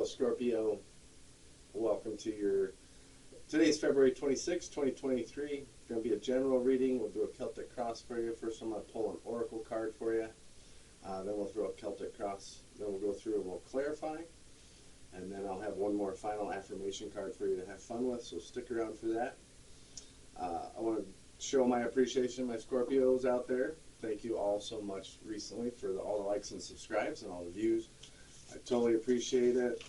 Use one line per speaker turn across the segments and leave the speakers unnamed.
Scorpio. Welcome to your, today's February 26, 2023. Going to be a general reading. We'll do a Celtic cross for you. First, I'm going to pull an oracle card for you. Then we'll throw a Celtic cross. Then we'll go through and we'll clarify. And then I'll have one more final affirmation card for you to have fun with, so stick around for that. I want to show my appreciation, my Scorpios out there. Thank you all so much recently for all the likes and subscribes and all the views. I totally appreciate it.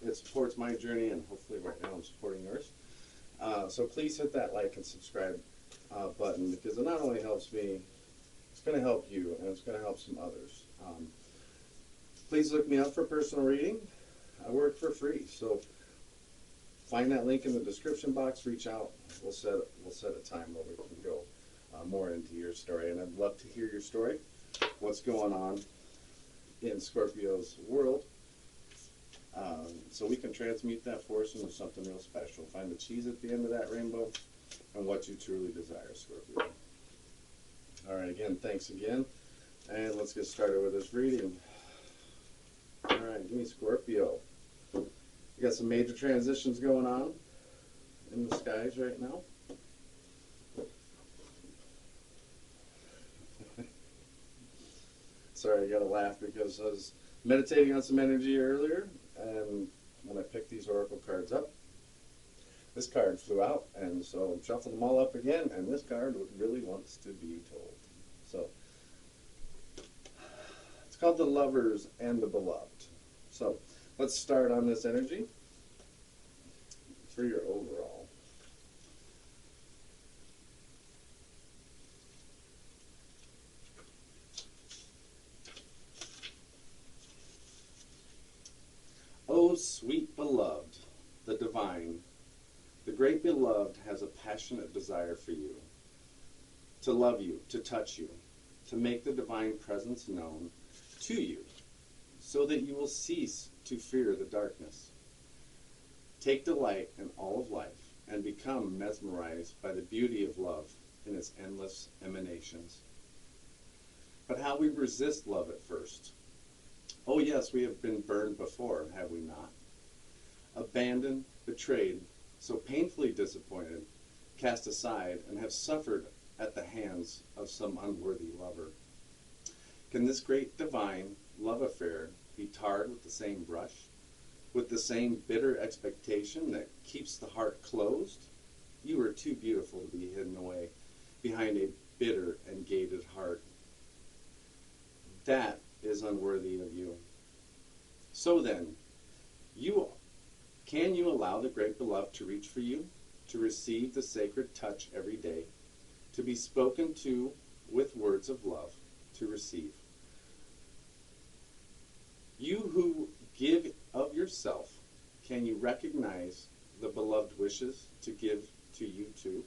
It supports my journey, and hopefully right now I'm supporting yours. So please hit that like and subscribe button, because it not only helps me, it's going to help you, and it's going to help some others. Please look me up for personal reading. I work for free, so find that link in the description box. Reach out. We'll set a time where we can go more into your story, and I'd love to hear your story. What's going on in Scorpio's world, so we can transmute that force into something real special. Find the cheese at the end of that rainbow and what you truly desire, Scorpio. All right, again, thanks again, and let's get started with this reading. All right, give me Scorpio. You got some major transitions going on in the skies right now. Sorry, I gotta laugh because I was meditating on some energy earlier, and when I picked these oracle cards up, this card flew out, and so I shuffled them all up again, and this card really wants to be told. So it's called the Lovers and the Beloved. So let's start on this energy for your overall. Oh, sweet beloved, the divine, the great beloved has a passionate desire for you, to love you, to touch you, to make the divine presence known to you, so that you will cease to fear the darkness. Take delight in all of life and become mesmerized by the beauty of love in its endless emanations. But how we resist love at first. Oh yes, we have been burned before, have we not? Abandoned, betrayed, so painfully disappointed, cast aside, and have suffered at the hands of some unworthy lover. Can this great divine love affair be tarred with the same brush, with the same bitter expectation that keeps the heart closed? You are too beautiful to be hidden away behind a bitter and gated heart. That is unworthy of you. So then, can you allow the great beloved to reach for you, to receive the sacred touch every day, to be spoken to with words of love, to receive? You who give of yourself, can you recognize the beloved wishes to give to you too?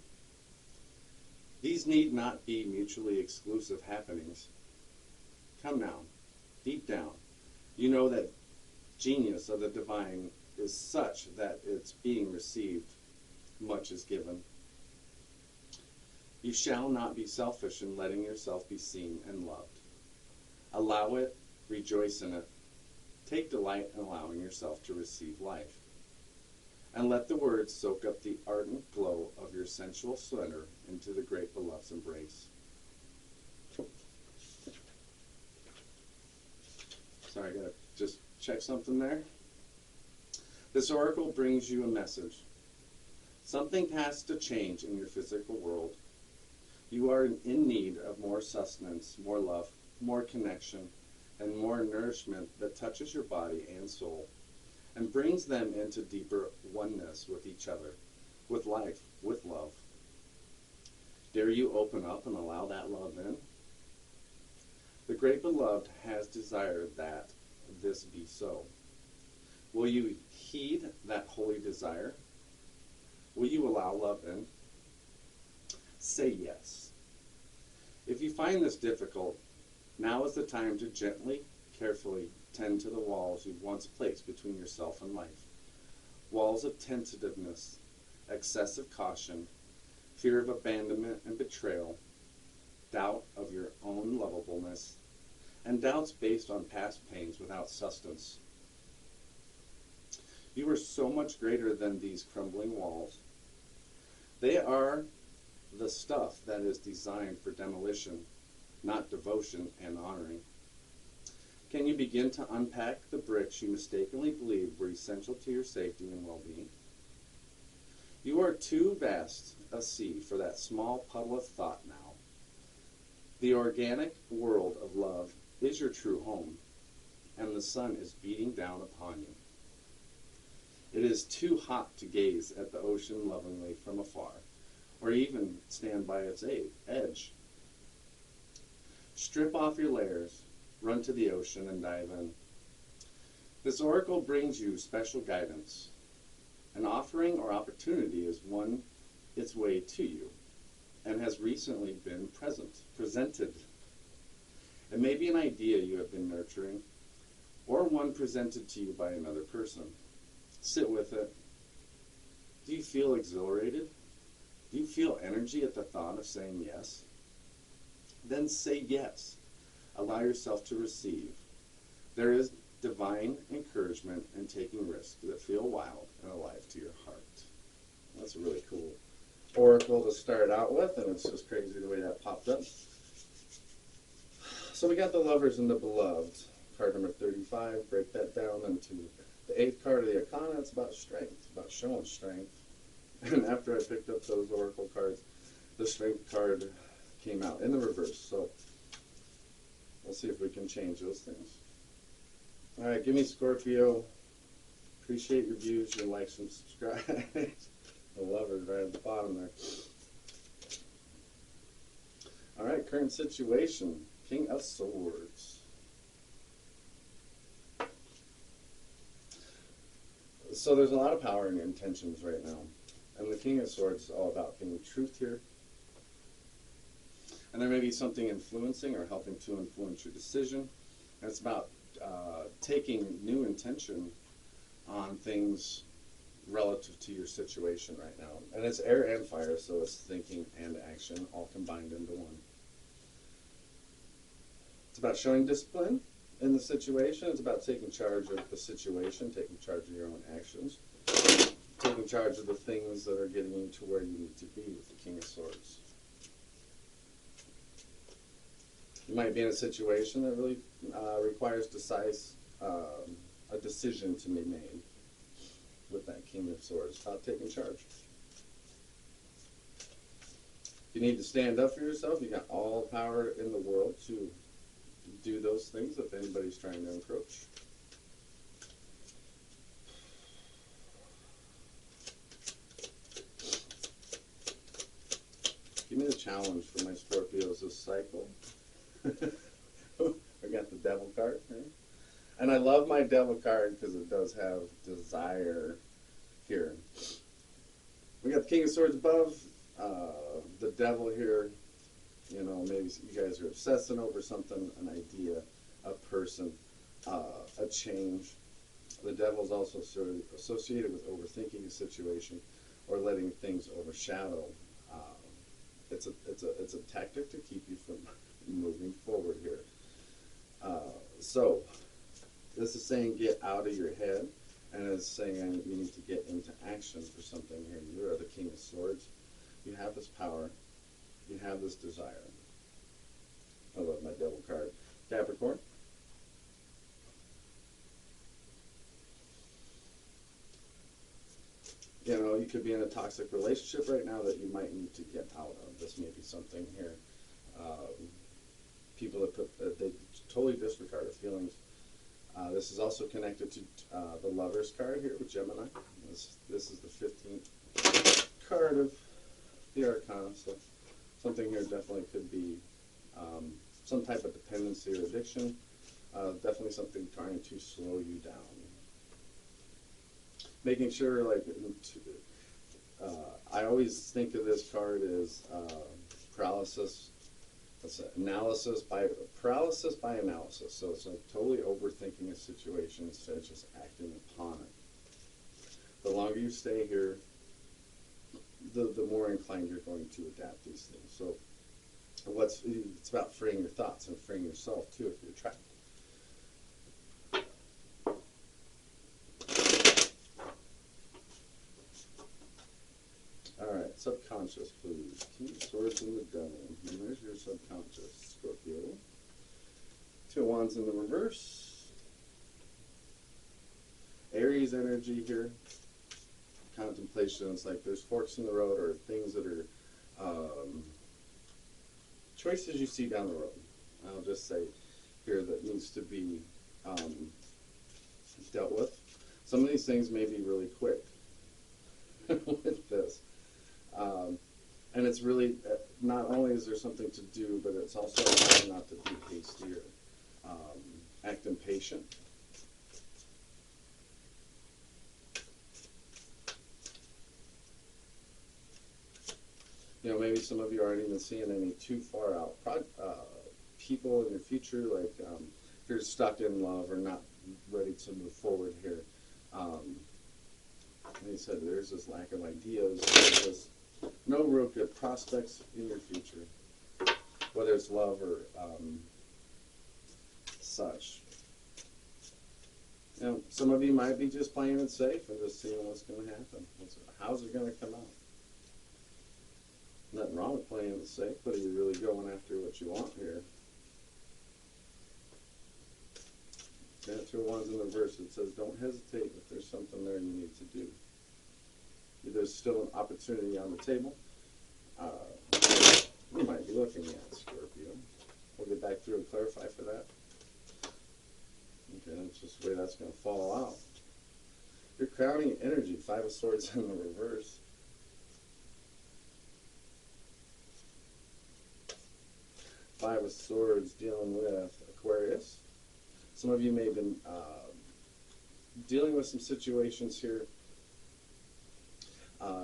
These need not be mutually exclusive happenings. Come now, deep down, you know that genius of the divine is such that it's being received, much is given. You shall not be selfish in letting yourself be seen and loved. Allow it, rejoice in it. Take delight in allowing yourself to receive life. And let the words soak up the ardent glow of your sensual surrender into the great beloved's embrace. Sorry, I gotta just check something there. This oracle brings you a message. Something has to change in your physical world. You are in need of more sustenance, more love, more connection, and more nourishment that touches your body and soul and brings them into deeper oneness with each other, with life, with love. Dare you open up and allow that love in? The great beloved has desired that this be so. Will you heed that holy desire? Will you allow love in? Say yes. If you find this difficult, now is the time to gently, carefully tend to the walls you've once placed between yourself and life. Walls of tentativeness, excessive caution, fear of abandonment and betrayal, doubt of your own lovableness, and doubts based on past pains without substance.
You are so much greater than these crumbling walls. They are the stuff that is designed for demolition, not devotion and honoring. Can you begin to unpack the bricks you mistakenly believed were essential to your safety and well-being? You are too vast a sea for that small puddle of thought now. The organic world of love is your true home, and the sun is beating down upon you. It is too hot to gaze at the ocean lovingly from afar, or even stand by its edge. Strip off your layers, run to the ocean, and dive in. This oracle brings you special guidance. An offering or opportunity is won its way to you and has recently been presented. It may be an idea you have been nurturing, or one presented to you by another person. Sit with it. Do you feel exhilarated? Do you feel energy at the thought of saying yes? Then say yes. Allow yourself to receive. There is divine encouragement in taking risks that feel wild and alive to your heart. That's a really cool oracle to start out with, and it's just crazy the way that popped up. So we got the lovers and the beloved. Card number 35, break that down into the 8th card of the Arcana. It's about strength, about showing strength. And after I picked up those oracle cards, the strength card came out in the reverse. So we'll see if we can change those things. All right, give me Scorpio. Appreciate your views, your likes, and subscribe. The lovers right at the bottom there. All right, current situation. King of Swords. So there's a lot of power in your intentions right now. And the King of Swords is all about being truth here. And there may be something influencing or helping to influence your decision. And it's about taking new intention on things relative to your situation right now. And it's air and fire, so it's thinking and action all combined into one. It's about showing discipline in the situation. It's about taking charge of the situation, taking charge of your own actions, taking charge of the things that are getting you to where you need to be with the King of Swords. You might be in a situation that really requires a decision to be made with that King of Swords. It's about taking charge. You need to stand up for yourself. You got all power in the world to do those things if anybody's trying to encroach. Give me the challenge for my Scorpios this cycle. I got the Devil card, right? And I love my Devil card because it does have desire here. We got the King of Swords above, the Devil here. You know, maybe you guys are obsessing over something, an idea, a person, a change. The Devil's also sort of associated with overthinking a situation or letting things overshadow. It's a tactic to keep you from moving forward here. So this is saying get out of your head, and it's saying you need to get into action for something here. You are the King of Swords. You have this power. You have this desire. I love my Devil card. Capricorn. You know, you could be in a toxic relationship right now that you might need to get out of. This may be something here. People that they totally disregard their feelings. This is also connected to the Lovers card here with Gemini. This is the 15th card of the Arcana. So something here definitely could be some type of dependency or addiction. Definitely something trying to slow you down. Making sure, like, I always think of this card as paralysis. It's paralysis by analysis. So it's like totally overthinking a situation instead of just acting upon it. The longer you stay here, the more inclined you're going to adapt these things. So it's about freeing your thoughts and freeing yourself too if you're trapped. subconscious, please. King of Swords and the Devil. And there's your subconscious, Scorpio. Two of Wands in the reverse. Aries energy here. Contemplation. It's like there's forks in the road or things that are choices you see down the road. I'll just say here that needs to be dealt with. Some of these things may be really quick with this. And it's really, not only is there something to do, but it's also not to be hasty or act impatient. You know, maybe some of you aren't even seeing any too far out people in your future, like if you're stuck in love or not ready to move forward here. Like I said, there's this lack of ideas, there's this no real good prospects in your future, whether it's love or such. You know, some of you might be just playing it safe and just seeing what's going to happen. How's it going to come out? Nothing wrong with playing it safe, but are you really going after what you want here? Yeah, two of Wands in the verse. It says, don't hesitate if there's something there you need to do. There's still an opportunity on the table. You might be looking at, Scorpio. We'll get back through and clarify for that. Okay, that's just the way that's going to fall out. Your crowning energy, Five of Swords in the reverse. Five of Swords dealing with Aquarius. Some of you may have been dealing with some situations here.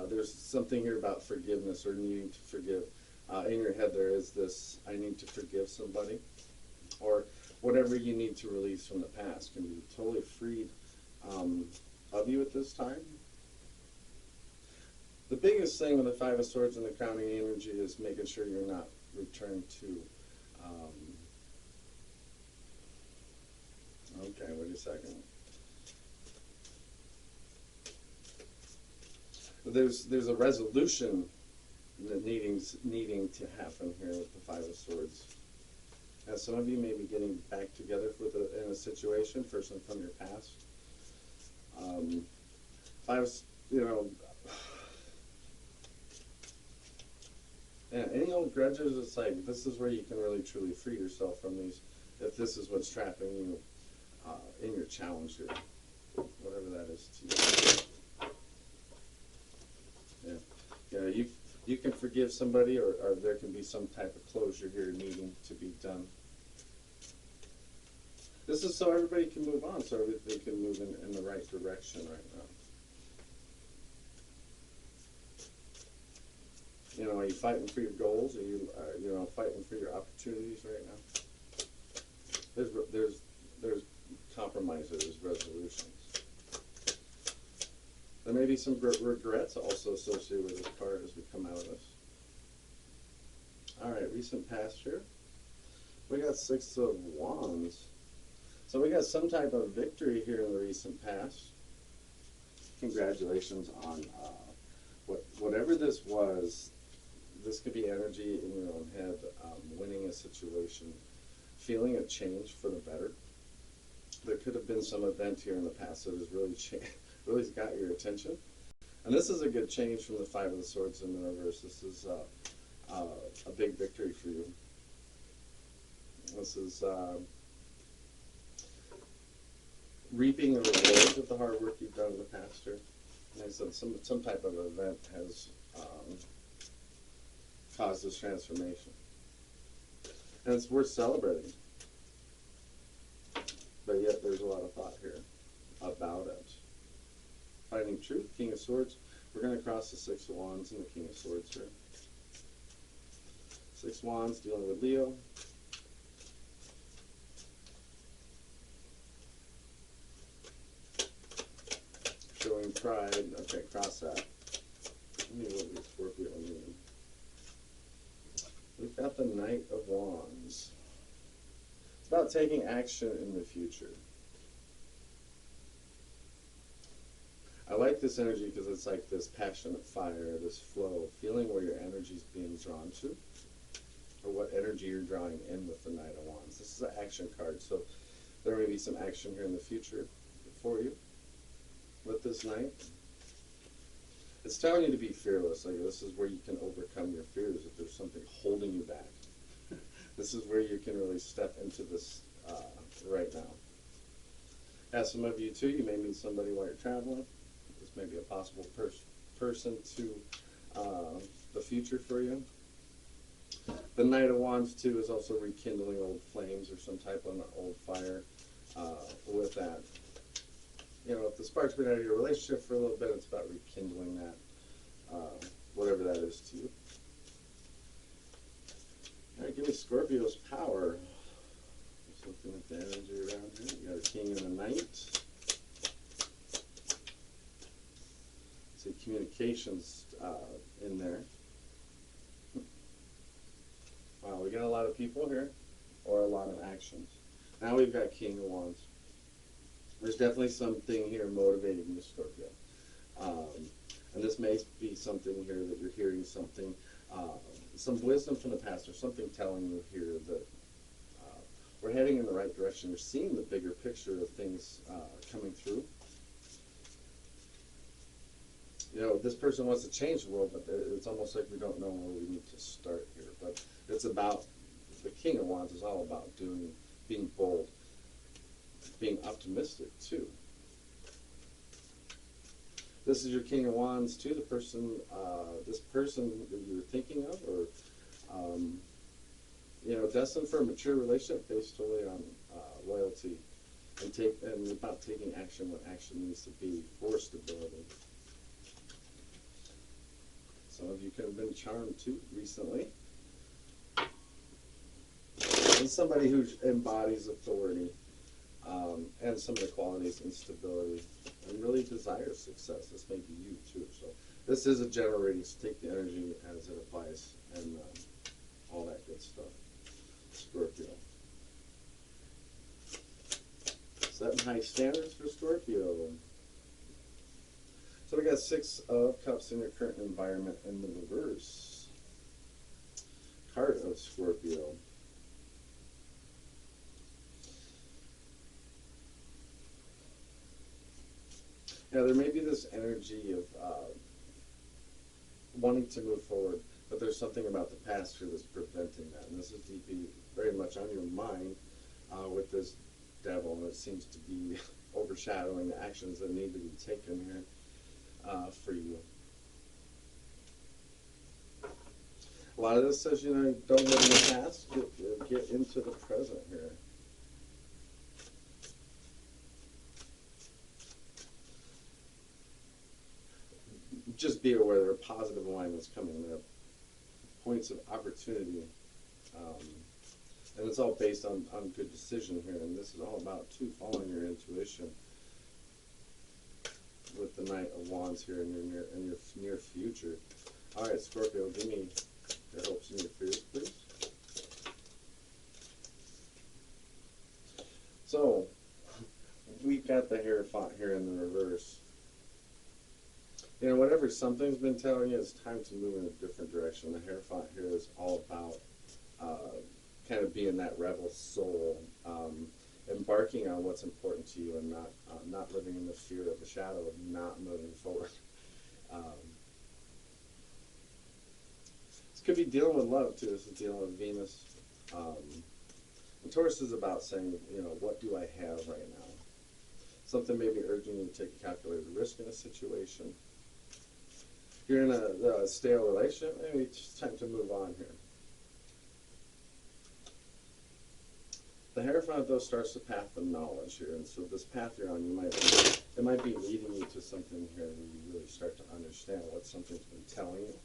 There's something here about forgiveness or needing to forgive. In your head there is this, I need to forgive somebody. Or whatever you need to release from the past can be totally freed of you at this time. The biggest thing with the Five of Swords and the crowning energy is making sure you're not returned to okay, wait a second. There's a resolution that needing to happen here with the Five of Swords. As some of you may be getting back together in a situation for some from your past. Yeah, any old grudges, it's like this is where you can really truly free yourself from these, if this is what's trapping you in your challenge here, whatever that is to you. Yeah, you can forgive somebody, or there can be some type of closure here needing to be done. This is so everybody can move on, so everybody can move in the right direction right now. You know, are you fighting for your goals? Are you, fighting for your opportunities right now? There's compromises, there's resolutions. There may be some regrets also associated with this card as we come out of this. All right, recent past here. We got Six of Wands. So we got some type of victory here in the recent past. Congratulations on whatever this was. This could be energy in your own head, winning a situation, feeling a change for the better. There could have been some event here in the past that has really got your attention. And this is a good change from the Five of the Swords in the reverse. This is a big victory for you. This is reaping the rewards of the hard work you've done in the past here. And I said some type of event has caused this transformation. And it's worth celebrating. But yet there's a lot of thought here about it. Finding truth, King of Swords. We're going to cross the Six of Wands and the King of Swords here. Six Wands dealing with Leo. Showing pride. Okay, cross that. Let me look at Scorpio mean. We've got the Knight of Wands. It's about taking action in the future. I like like this energy because it's like this passionate fire, this flow, feeling where your energy is being drawn to, or what energy you're drawing in with the Knight of Wands. This is an action card, so there may be some action here in the future for you with this Knight. It's telling you to be fearless. Like, this is where you can overcome your fears if there's something holding you back. This is where you can really step into this right now. As some of you too, you may meet somebody while you're traveling. This may be a possible person to the future for you. The Knight of Wands too is also rekindling old flames or some type of an old fire with that. You know, if the spark's been out of your relationship for a little bit, it's about rekindling that, whatever that is to you. All right, give me Scorpio's power. Just looking at the energy around here. You got a King and a Knight. See communications in there. Wow, we got a lot of people here, or a lot of actions. Now we've got King of Wands. There's definitely something here motivating you, Scorpio. And this may be something here that you're hearing something, some wisdom from the past, or something telling you here that we're heading in the right direction. You're seeing the bigger picture of things coming through. You know, this person wants to change the world, but it's almost like we don't know where we need to start here. But it's about, the King of Wands is all about being bold, being optimistic too. This is your King of Wands too, the person, this person that you're thinking of, or you know, destined for a mature relationship based totally on loyalty, and about taking action when action needs to be for stability. Some of you could have been charmed too recently. And somebody who embodies authority and some of the qualities and stability, and really desires success. This may be you too. So this is a general reading, so take the energy as it applies, and all that good stuff. Scorpio. Setting high standards for Scorpio. So we got 6 of Cups in your current environment in the reverse. Card of Scorpio. Now there may be this energy of wanting to move forward, but there's something about the past here that's preventing that. And this is deeply, very much on your mind with this devil, and it seems to be overshadowing the actions that need to be taken here for you. A lot of this says, you know, don't live in the past, get into the present here. Just be aware there are positive alignments coming. There are points of opportunity. And it's all based on good decision here. And this is all about, too, following your intuition with the Knight of Wands here in your near future. All right, Scorpio, give me your hopes and your fears, please. So, we've got the Hierophant here in the reverse. You know, whatever something's been telling you, it's time to move in a different direction. The Hierophant here is all about kind of being that rebel soul, embarking on what's important to you, and not living in the fear of the shadow of not moving forward. This could be dealing with love too. This is dealing with Venus. And Taurus is about saying, you know, what do I have right now? Something may be urging you to take a calculated risk in a situation. If you're in a stale relationship, maybe it's time to move on here. The Hierophant, though, starts the path of knowledge here, and so this path you're on, it might be leading you to something here where you really start to understand what something's been telling you.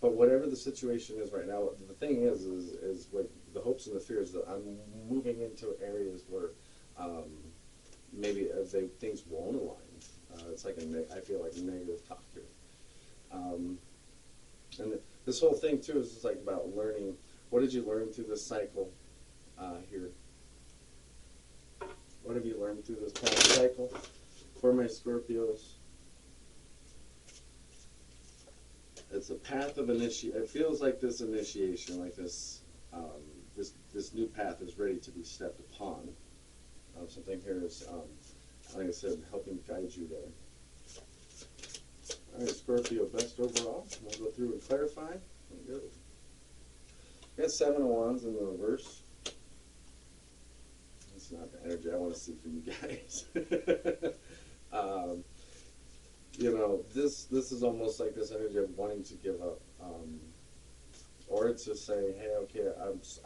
But whatever the situation is right now, the thing is what the hopes and the fears that I'm moving into areas where maybe things won't align. It's like I feel like negative talk here. And this whole thing too is just like about learning. What did you learn through this cycle here? What have you learned through this past cycle for my Scorpios. It's a path of initiation. It feels like this initiation, like this, this new path is ready to be stepped upon. Something here is, like I said, helping guide you there. All right, Scorpio, best overall. We'll go through and clarify. Good. We got 7 of Wands in the reverse. That's not the energy I want to see for you guys. You know, this is almost like this energy of wanting to give up, or to say, hey, okay,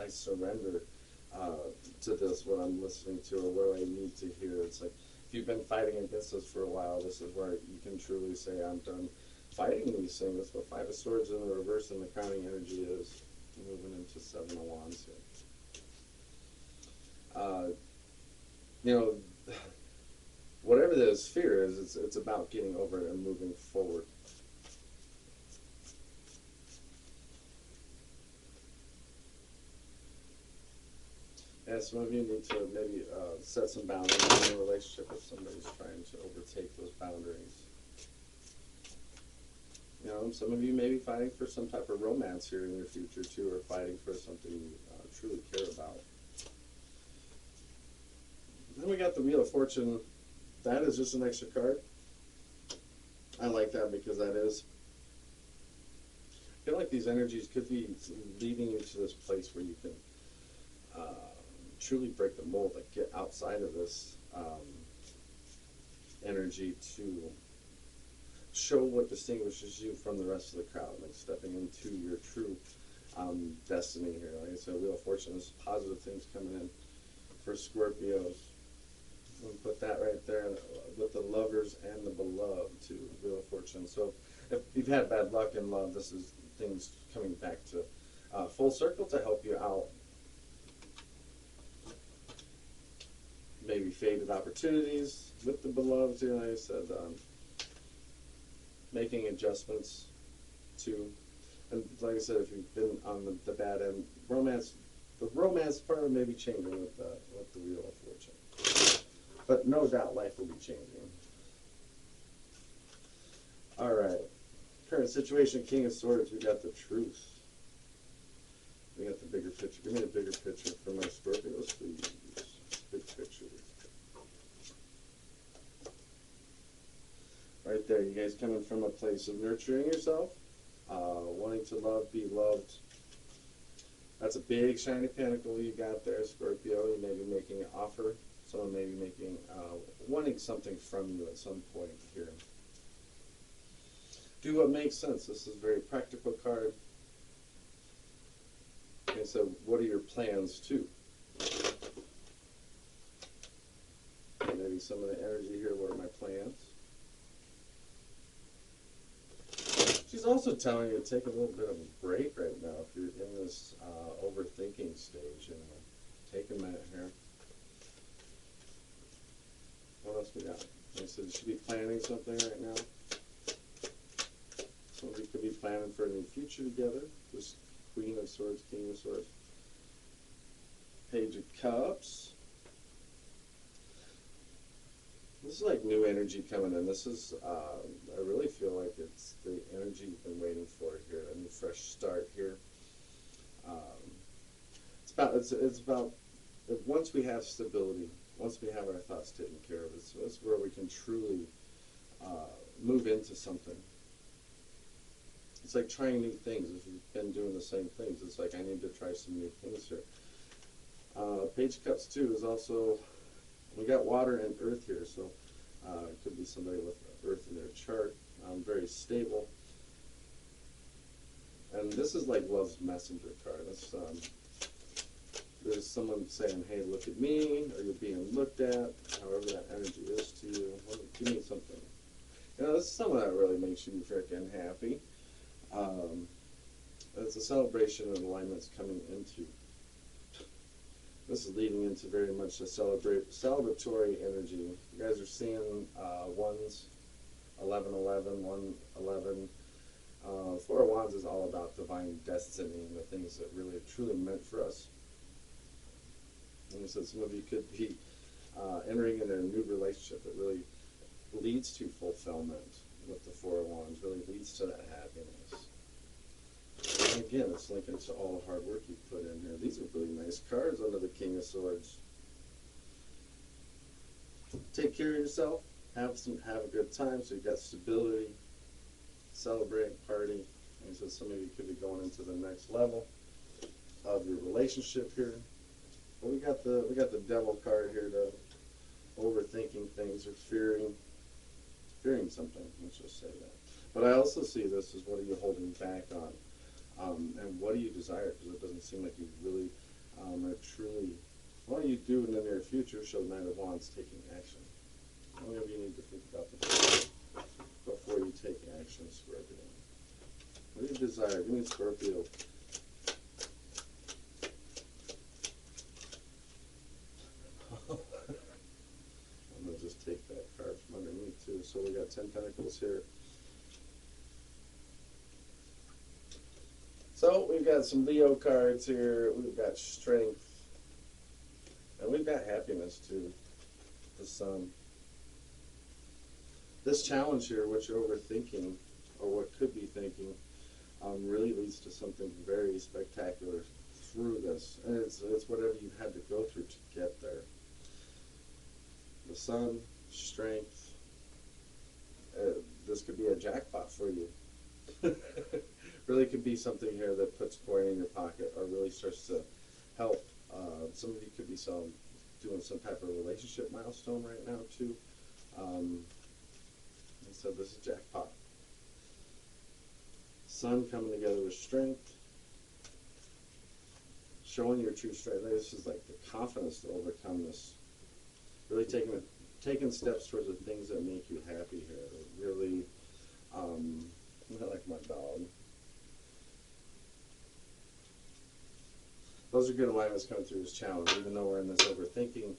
I surrender to this, what I'm listening to, or what I need to hear. It's like, if you've been fighting against this for a while, this is where you can truly say, I'm done fighting these things. That's what 5 of Swords in the reverse and the crowning energy is. Moving into 7 of Wands here. You know, whatever this fear is, it's about getting over it and moving forward. Yeah, some of you need to maybe set some boundaries in a relationship if somebody's trying to overtake those boundaries. You know, some of you may be fighting for some type of romance here in your future too, or fighting for something you truly care about. Then we got the Wheel of Fortune. That is just an extra card. I like that because that is, I feel like these energies could be leading you to this place where you can truly break the mold, like get outside of this energy to show what distinguishes you from the rest of the crowd, like stepping into your true destiny here. Like I said, Wheel of Fortune is positive things coming in for Scorpios. We'll put that right there with the lovers and the beloved too, Wheel of Fortune. So if you've had bad luck in love, this is things coming back to full circle to help you out. Maybe faded opportunities with the beloved here, like I said, making adjustments to, and like I said, if you've been on the bad end, the romance part may be changing with the Wheel of Fortune. But no doubt life will be changing. All right. Current situation, King of Swords, we got the Truth. We got the bigger picture. Give me the bigger picture for my Scorpios, please. Big picture. Right there, you guys coming from a place of nurturing yourself, wanting to love, be loved. That's a big shiny pentacle you got there, Scorpio. You may be making an offer. Someone may be making, wanting something from you at some point here. Do what makes sense. This is a very practical card. Okay, so what are your plans too? Maybe some of the energy here, what are my plans? She's also telling you to take a little bit of a break right now if you're in this overthinking stage. You know, take a minute here. What else we got? Like I said, you should be planning something right now. Some of you could be planning for a new future together. This Queen of Swords, King of Swords. Page of Cups. This is like new energy coming in. This is, I really feel like it's the energy you've been waiting for here, a new fresh start here. It's about once we have stability, once we have our thoughts taken care of, it's where we can truly move into something. It's like trying new things. If you've been doing the same things, it's like I need to try some new things here. Page of Cups too is also, we got water and earth here, so it could be somebody with earth in their chart, very stable. And this is like love's messenger card. That's, there's someone saying, hey, look at me, or you're being looked at, however that energy is to you. Give me something. You know, this is someone that really makes you freaking happy. It's a celebration of alignments coming into. This is leading into very much a celebratory energy. You guys are seeing ones, 1111, 111. 4 of Wands is all about divine destiny and the things that really truly meant for us. And so some of you could be entering into a new relationship that really leads to fulfillment with the Four of Wands, really leads to that happiness. And again, it's linking to all the hard work you put in here. These are really nice cards under the King of Swords. Take care of yourself. Have a good time. So you've got stability. Celebrate, party. And so some of you could be going into the next level of your relationship here. But we got the Devil card here to overthinking things or fearing something. Let's just say that. But I also see this as, what are you holding back on? And what do you desire? Because it doesn't seem like you really are truly. What do you do in the near future? Show Knight of Wands taking action. How many of you need to think about this before you take action, Scorpio? What do you desire? Give me Scorpio. I'm going to just take that card from underneath too. So we got 10 Pentacles here. So we've got some Leo cards here. We've got Strength. And we've got Happiness too. The Sun. This challenge here, what you're overthinking, or what could be thinking, really leads to something very spectacular through this. And it's whatever you had to go through to get there. The Sun, Strength. This could be a jackpot for you. Really could be something here that puts coin in your pocket, or really starts to help. Some of you could be doing some type of relationship milestone right now too. So this is jackpot. Sun coming together with Strength, showing your true strength. This is like the confidence to overcome this. Really taking steps towards the things that make you happy here. Really, I like my dog. Those are good alignments coming through this challenge. Even though we're in this overthinking,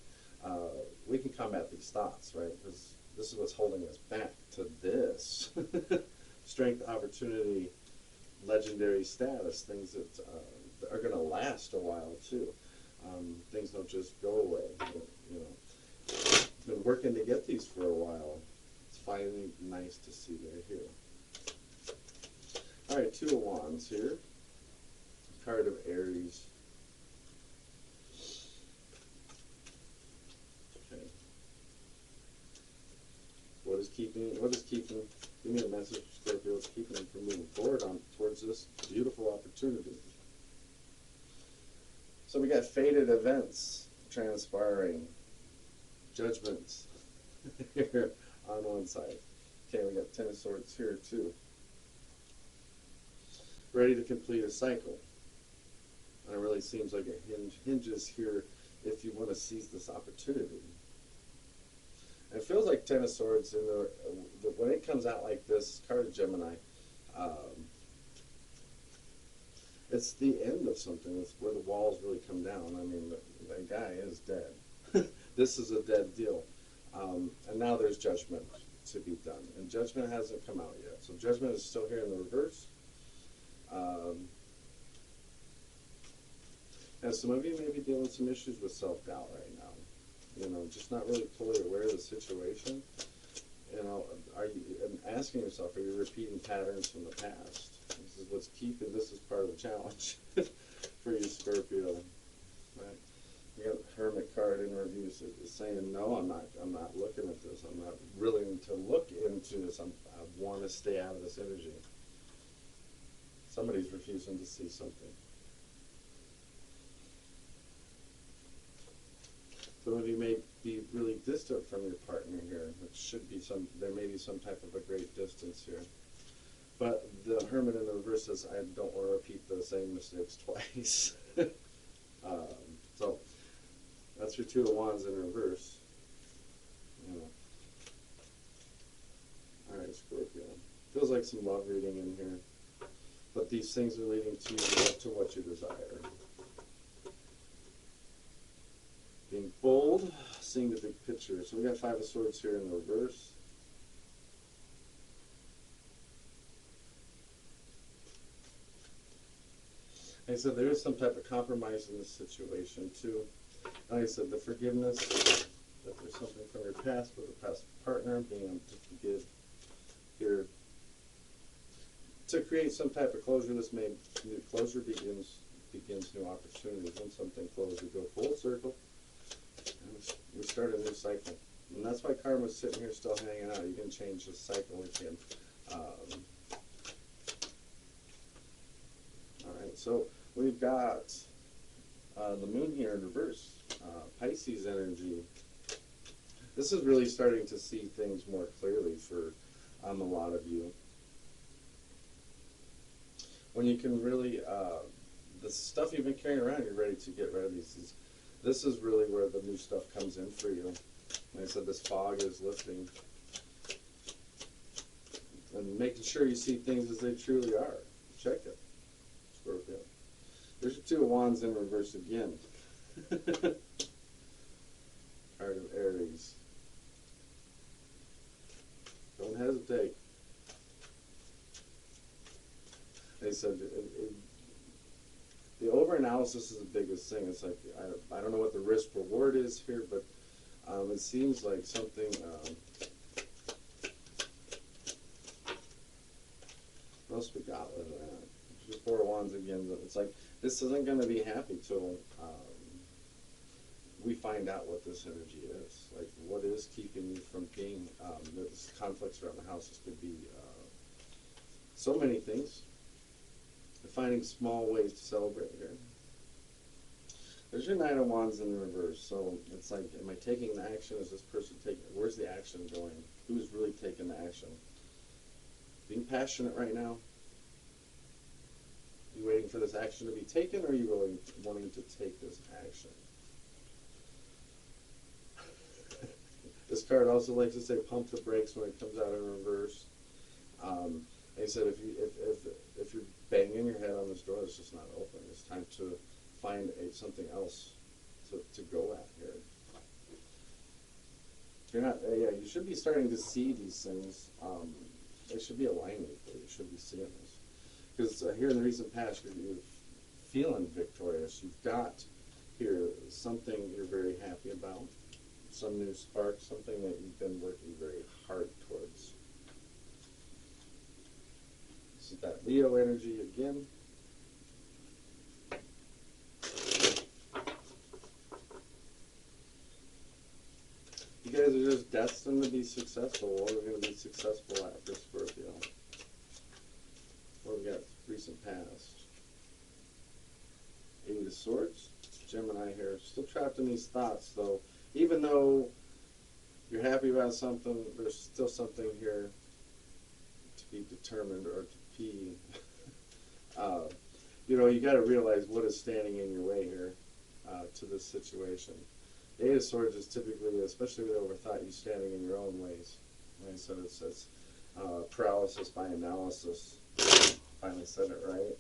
we can combat these thoughts, right? Because this is what's holding us back to this. Strength, opportunity, legendary status, things that are going to last a while too. Things don't just go away. You know, been working to get these for a while. It's finally nice to see they're here. All right, Two of Wands here. Card of Aries. Okay. What is keeping, give me a message, Scorpio, what's keeping them from moving forward towards this beautiful opportunity? So we got fated events transpiring, judgments here on one side. Okay, we got Ten of Swords here too. Ready to complete a cycle. And it really seems like it hinges here if you want to seize this opportunity. It feels like Ten of Swords, when it comes out like this, card of Gemini, it's the end of something. It's where the walls really come down. I mean, the guy is dead. This is a dead deal. And now there's judgment to be done. And judgment hasn't come out yet. So judgment is still here in the reverse. And some of you may be dealing with some issues with self-doubt right now. You know, just not really fully aware of the situation. You know, and asking yourself, are you repeating patterns from the past? This is what's keeping, this is part of the challenge for you, Scorpio. Right? You got the Hermit card in review saying, no, I'm not looking at this. I'm not willing to look into this. I want to stay out of this energy. Somebody's refusing to see something. Some of you may be really distant from your partner here, which should be there may be some type of a great distance here. But the Hermit in the reverse says, I don't want to repeat the same mistakes twice. So that's your Two of Wands in reverse. You know. All right, Scorpio. Feels like some love reading in here. But these things are leading to what you desire. Being bold, seeing the big picture. So we got Five of Swords here in the reverse. Like I said, there is some type of compromise in this situation too. Like I said, the forgiveness, There's something from your past with a past partner being able to forgive here. To create some type of closure, this may new closure begins new opportunities. When something closes, we go full circle, and we start a new cycle. And that's why karma's sitting here still hanging out. You can change the cycle with him. All right, so we've got the moon here in reverse, Pisces energy. This is really starting to see things more clearly for a lot of you. When you can really, the stuff you've been carrying around, you're ready to get rid of these. This is really where the new stuff comes in for you. Like I said, this fog is lifting. And making sure you see things as they truly are. Check it, Scorpio. There's your Two of Wands in reverse again. Card of Aries. Don't hesitate. They said the over-analysis is the biggest thing. It's like, I don't know what the risk-reward is here, but it seems like something... what else we got with that? The Four of Wands again. It's like, this isn't going to be happy till we find out what this energy is. Like, what is keeping you from being... there's conflicts around the house. This could be so many things. Finding small ways to celebrate here. There's your Knight of Wands in the reverse. So it's like, am I taking the action? Is this person taking? Where's the action going? Who's really taking the action? Being passionate right now? You waiting for this action to be taken, or are you really wanting to take this action? This card also likes to say pump the brakes when it comes out in reverse. They said if you're banging your head on this door, it's just not open. It's time to find something else to go at here. You're not. You should be starting to see these things. They should be aligning for you. You should be seeing this because here in the recent past, you're feeling victorious. You've got here something you're very happy about, some new spark, something that you've been working very hard towards. This is that Leo energy again. You guys are just destined to be successful. What are we going to be successful at for Scorpio? What do we got? Recent past. Eight of Swords. Gemini here. Still trapped in these thoughts, though. Even though you're happy about something, there's still something here to be determined or to be... you got to realize what is standing in your way here to this situation. The Eight of Swords is typically, especially with overthought, you standing in your own ways. Right? So it's paralysis by analysis. Finally said it right.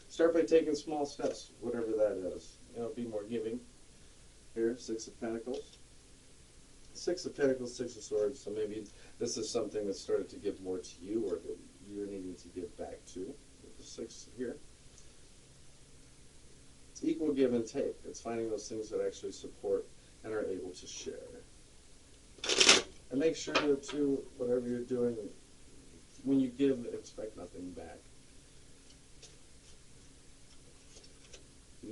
Start by taking small steps, whatever that is. Be more giving. Here, Six of Pentacles. Six of Pentacles, Six of Swords. So maybe this is something that started to give more to you, or that you're needing to give back to. With the Six here. It's equal give and take. It's finding those things that actually support and are able to share. And make sure that too, whatever you're doing, when you give, expect nothing back.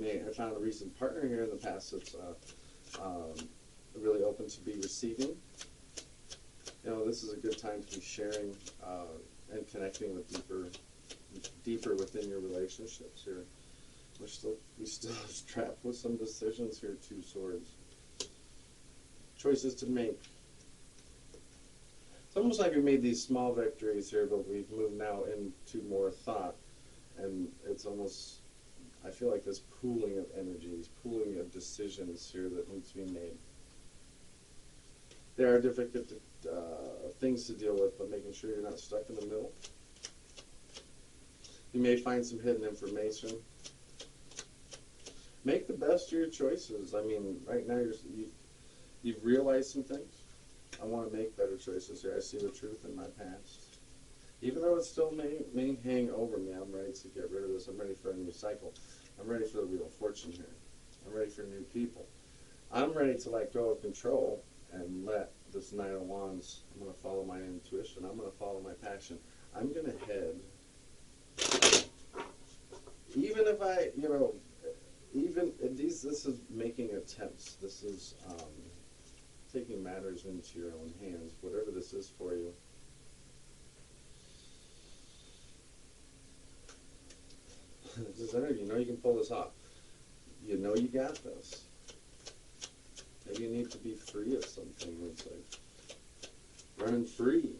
I found a recent partner here in the past that's really open to be receiving. This is a good time to be sharing and connecting with deeper within your relationships here. We still trapped with some decisions here. Two Swords. Choices to make. It's almost like we made these small victories here, but we've moved now into more thought, and it's almost, I feel like this pooling of energies, pooling of decisions here that needs to be made. There are difficult things to deal with, but making sure you're not stuck in the middle. You may find some hidden information. Make the best of your choices. I mean, right now you've realized some things. I want to make better choices here. I see the truth in my past. Even though it still may hang over me, I'm ready to get rid of this. I'm ready for a new cycle. I'm ready for the Wheel of Fortune here. I'm ready for new people. I'm ready to let go of control and let this Knight of Wands, I'm going to follow my intuition. I'm going to follow my passion. I'm going to head, even if I, even this is making attempts. This is taking matters into your own hands, whatever this is for you. This energy, you can pull this off. You got this. Maybe you need to be free of something. It's like running free.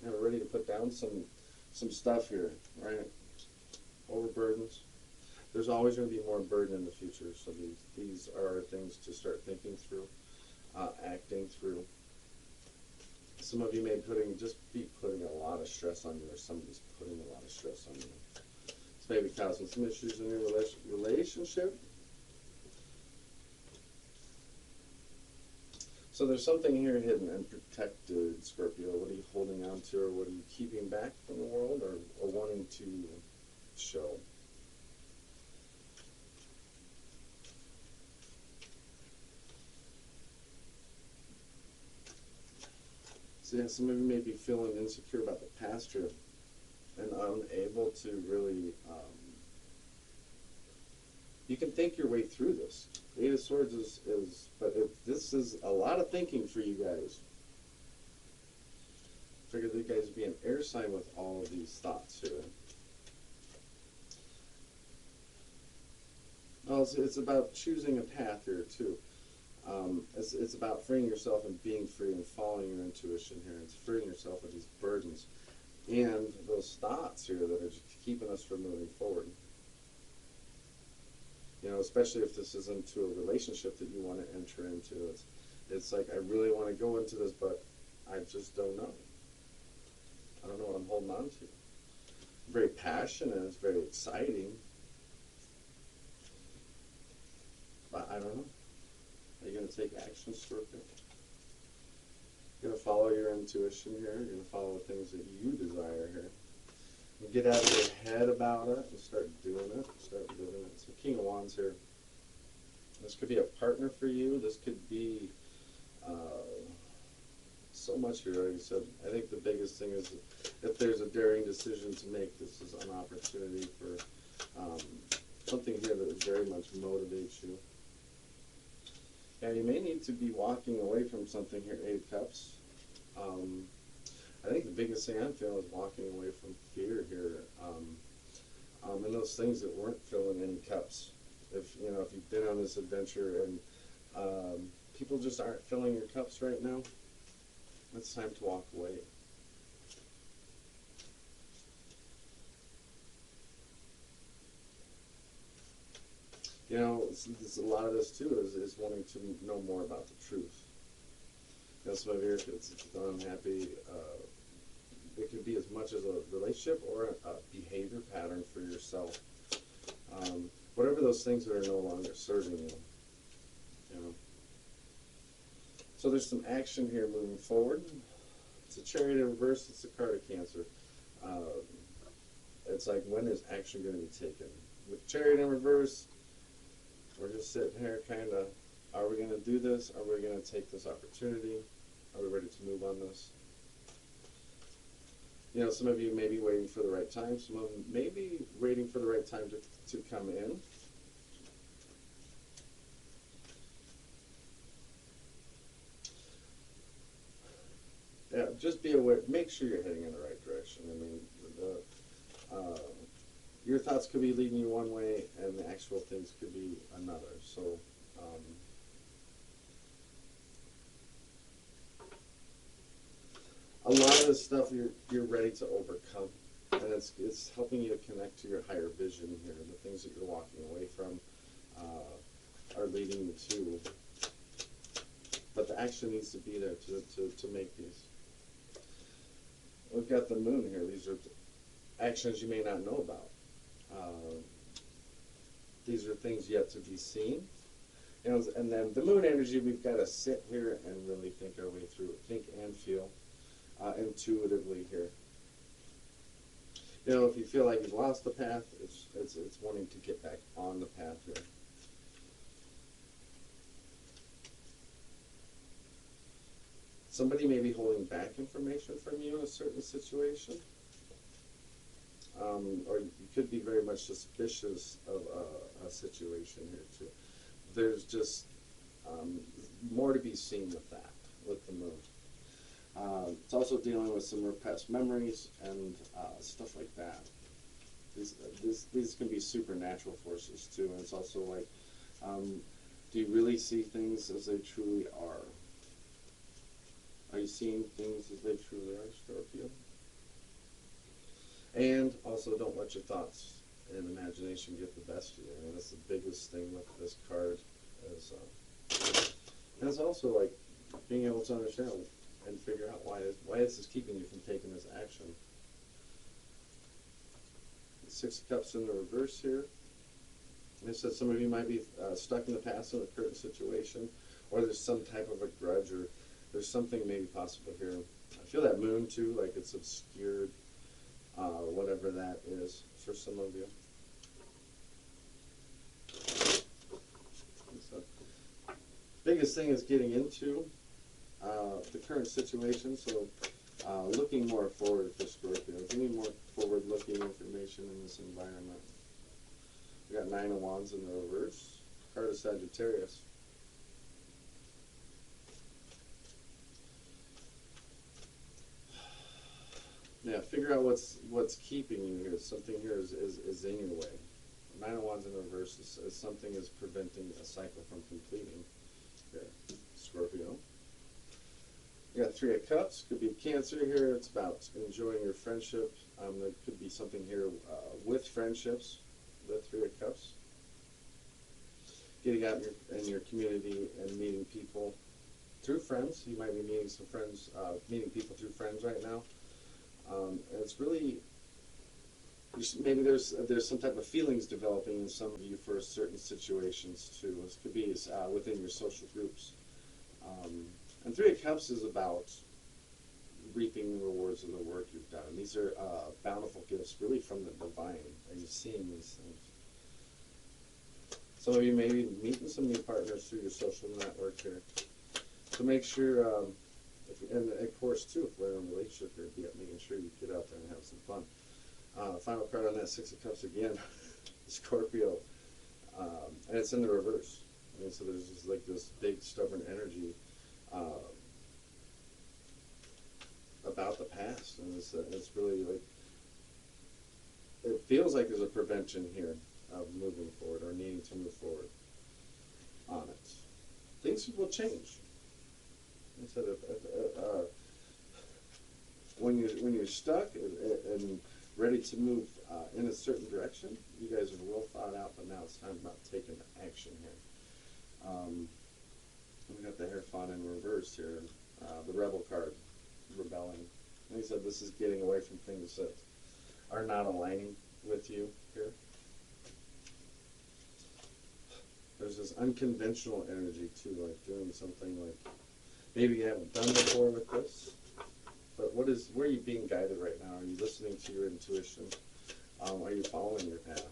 We're ready to put down some stuff here, right? Overburdens. There's always going to be more burden in the future, so these are things to start thinking through, acting through. Some of you may be putting a lot of stress on you, or somebody's putting a lot of stress on you. It's maybe causing some issues in your relationship. So there's something here hidden and protected, Scorpio. What are you holding on to, or what are you keeping back from the world, or wanting to show? So yeah, some of you may be feeling insecure about the past here and unable to really, you can think your way through this. The Eight of Swords this is a lot of thinking for you guys. Figured you guys would be an air sign with all of these thoughts here. Oh, it's about choosing a path here too. It's about freeing yourself and being free and following your intuition here. It's freeing yourself of these burdens and those thoughts here that are just keeping us from moving forward. Especially if this is into a relationship that you want to enter into. It's like, I really want to go into this, but I just don't know. I don't know what I'm holding on to. Very passionate, it's very exciting. But I don't know. Are you going to take action, Scorpio? You're going to follow your intuition here. You're going to follow the things that you desire here. And get out of your head about it and start doing it. Start living it. So King of Wands here. This could be a partner for you. This could be so much here. Like I said, I think the biggest thing is if there's a daring decision to make, this is an opportunity for something here that very much motivates you. Yeah, you may need to be walking away from something here, Eight of Cups. I think the biggest thing I'm feeling is walking away from fear here, and those things that weren't filling any cups. If you've been on this adventure and people just aren't filling your cups right now, it's time to walk away. A lot of this too is wanting to know more about the truth. Some of you, if it's unhappy, it could be as much as a relationship or a behavior pattern for yourself. Whatever those things that are no longer serving you. So there's some action here moving forward. It's a Chariot in reverse. It's a card of Cancer. It's like, when is action going to be taken? With Chariot in reverse, we're just sitting here kind of, are we going to do this? Are we going to take this opportunity? Are we ready to move on this? Some of you may be waiting for the right time. Some of them may be waiting for the right time to come in. Yeah, just be aware. Make sure you're heading in the right direction. I mean, your thoughts could be leading you one way, and the actual things could be another. So, a lot of this stuff you're ready to overcome, and it's helping you to connect to your higher vision here. The things that you're walking away from are leading you to, but the action needs to be there to make these. We've got the moon here. These are actions you may not know about. These are things yet to be seen. And then the moon energy, we've got to sit here and really think our way through it. Think and feel intuitively here. If you feel like you've lost the path, it's wanting to get back on the path here. Somebody may be holding back information from you in a certain situation. Or you could be very much suspicious of a situation here too. There's just more to be seen with that, with the moon.
It's also dealing with some repressed memories and stuff like that. These can be supernatural forces too, and it's also like, do you really see things as they truly are? Are you seeing things as they truly are, Scorpio?
And also, don't let your thoughts and imagination get the best of you. I mean, that's the biggest thing with this card. And it's also like being able to understand and figure out why this is keeping you from taking this action. Six of Cups in the reverse here. And it says some of you might be stuck in the past in a current situation, or there's some type of a grudge, or there's something maybe possible here. I feel that moon too, like it's obscured, whatever that is for some of you. So, biggest thing is getting into the current situation, so looking more forward for Scorpio. Give me more forward-looking information in this environment. We got Nine of Wands in the reverse, card of Sagittarius. Yeah, figure out what's keeping you here. Something here is in your way. Nine of Wands in reverse is something is preventing a cycle from completing. Here, Scorpio. You got Three of Cups. Could be Cancer here. It's about enjoying your friendship. There could be something here with friendships. The Three of Cups. Getting out in your community and meeting people through friends. You might be meeting some friends, meeting people through friends right now. And it's really, maybe there's some type of feelings developing in some of you for certain situations too. This could be within your social groups. And Three of Cups is about reaping the rewards of the work you've done. These are bountiful gifts really from the divine. Are you seeing these things? Some of you may be meeting some new partners through your social network here. So make sure, and of course too, if we're in a relationship here, making sure you get out there and have some fun. Final card on that, Six of Cups again, Scorpio. And it's in the reverse. And so there's just like this big stubborn energy about the past, and it's really like, it feels like there's a prevention here of moving forward or needing to move forward on it. Things will change. Instead of when you're stuck and ready to move in a certain direction, you guys are well thought out, but now it's time about taking action here. We got the Hierophant in reverse here, the Rebel card, rebelling. Like I said, this is getting away from things that are not aligning with you here. There's this unconventional energy too, like doing something like maybe you haven't done before with this. But where are you being guided right now? Are you listening to your intuition? Are you following your path?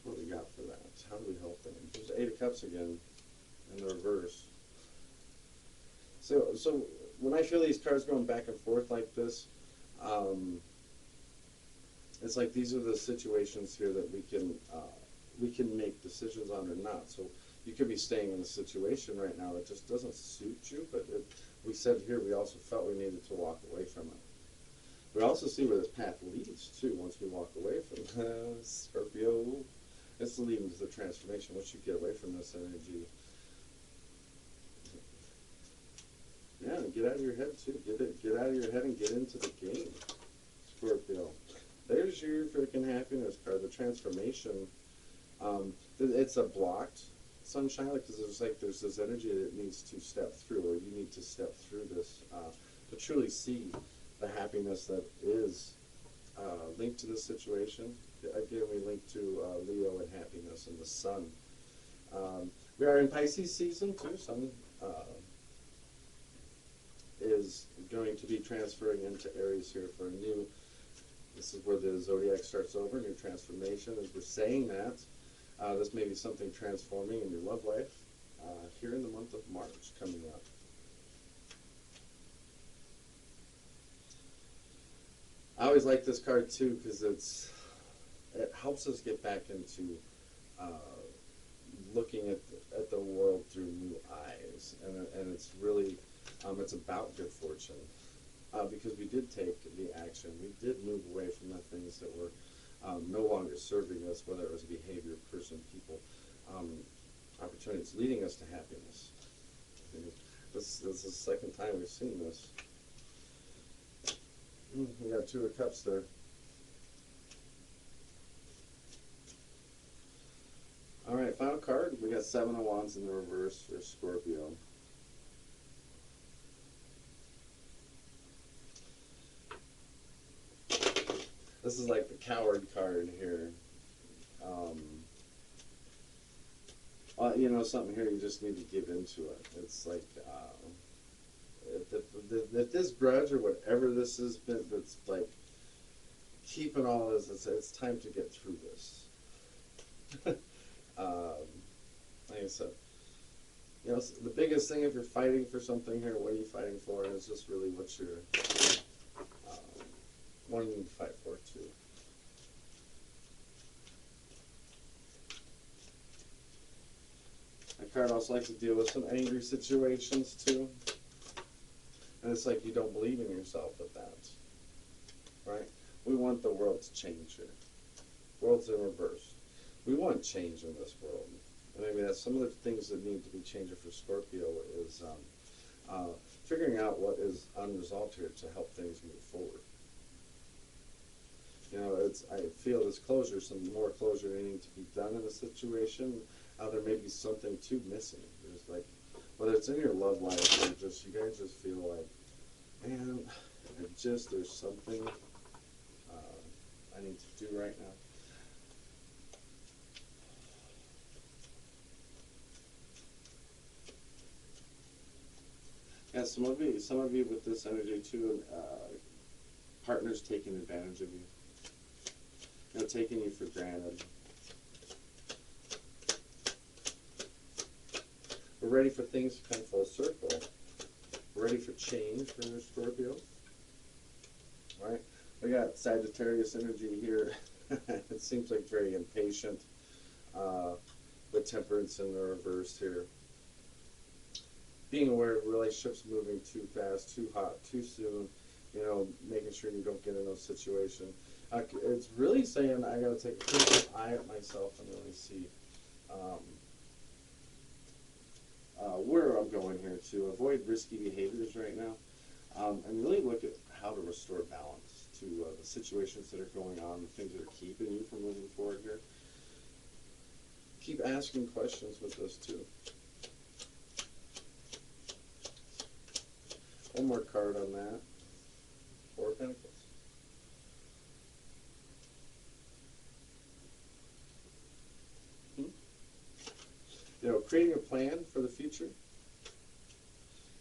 What do we got for that? How do we help them? There's Eight of Cups again in the reverse. So when I feel these cards going back and forth like this, it's like these are the situations here that we can make decisions on or not. So you could be staying in a situation right now that just doesn't suit you, but we said here we also felt we needed to walk away from it. We also see where this path leads to once we walk away from Scorpio. It's leading to the transformation. Once you get away from this energy, yeah, get out of your head too. Get out of your head and get into the game, Scorpio. There's your freaking happiness card, the transformation. It's a blocked sunshine, because there's this energy that it needs to step through, or you need to step through this to truly see the happiness that is linked to this situation. Again, we link to Leo and happiness and the sun. We are in Pisces season too. Sun is going to be transferring into Aries here for a new. This is where the zodiac starts over, new transformation. As we're saying that, this may be something transforming in your love life. here in the month of March coming up. I always like this card too because it helps us get back into looking at the world through new eyes, and it's really it's about good fortune because we did take the action, we did move away from the things that were no longer serving us, whether it was behavior, person, people, opportunities leading us to happiness. This is the second time we've seen this. We got Two of Cups there. All right, final card. We got Seven of Wands in the reverse for Scorpio. This is like the coward card here. You know, something here you just need to give into it. It's like if this grudge or whatever this has been, that's like keeping all this, it's time to get through this. Like I said, you know, the biggest thing if you're fighting for something here, what are you fighting for? And it's just really what you're wanting to fight for too. That card also likes to deal with some angry situations too. And it's like you don't believe in yourself with that, right? We want the world to change here. World's in reverse. We want change in this world. And maybe that's some of the things that need to be changed for Scorpio is figuring out what is unresolved here to help things move forward. You know, I feel there's closure, some more closure needing to be done in a situation. There may be something too missing. There's like, whether it's in your love life or just you guys just feel like, man, there's something I need to do right now. Yeah, some of you with this energy too, partners taking advantage of you. You know, taking you for granted. We're ready for things to come full circle. We're ready for change for your Scorpio. All right, we got Sagittarius energy here. It seems like very impatient. With Temperance in the reverse here. Being aware of relationships moving too fast, too hot, too soon. You know, making sure you don't get in those situations. It's really saying I got to take a critical eye at myself and really see where I'm going here to avoid risky behaviors right now, and really look at how to restore balance to the situations that are going on, the things that are keeping you from moving forward here. Keep asking questions with this too. One more card on that. Four of Pentacles. You know, creating a plan for the future.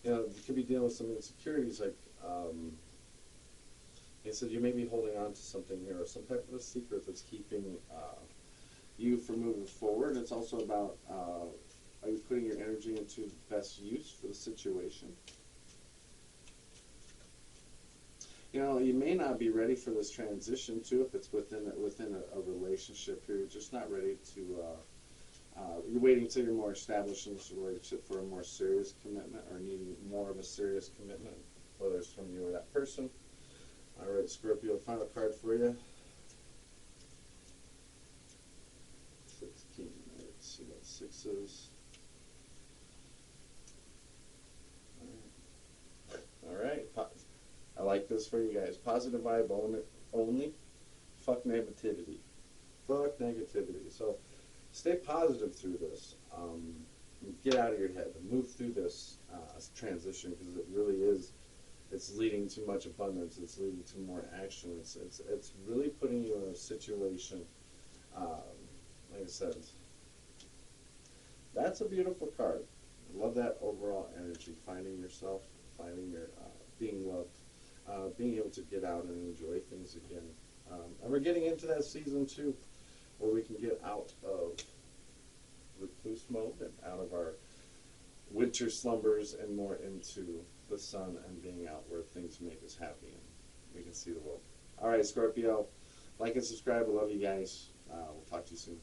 You know, you could be dealing with some insecurities, like he said you may be holding on to something here, or some type of a secret that's keeping you from moving forward. It's also about are you putting your energy into the best use for the situation? You know, you may not be ready for this transition too if it's within a relationship here. You're just not ready to. You're waiting until you're more established in this relationship for a more serious commitment, or needing more of a serious commitment, whether it's from you or that person. All right, Scorpio, final card for you. 16. Let's see what sixes. All right. I like this for you guys. Positive vibe only. Fuck negativity. Fuck negativity. So stay positive through this. Get out of your head. Move through this transition, because it really is. It's leading to much abundance. It's leading to more action. It's really putting you in a situation. Like I said, that's a beautiful card. I love that overall energy. Finding yourself, finding your being loved, being able to get out and enjoy things again. And we're getting into that season too, where we can get out of recluse mode and out of our winter slumbers and more into the sun and being out where things make us happy and we can see the world.
All right, Scorpio, like and subscribe. I love you guys. We'll talk to you soon.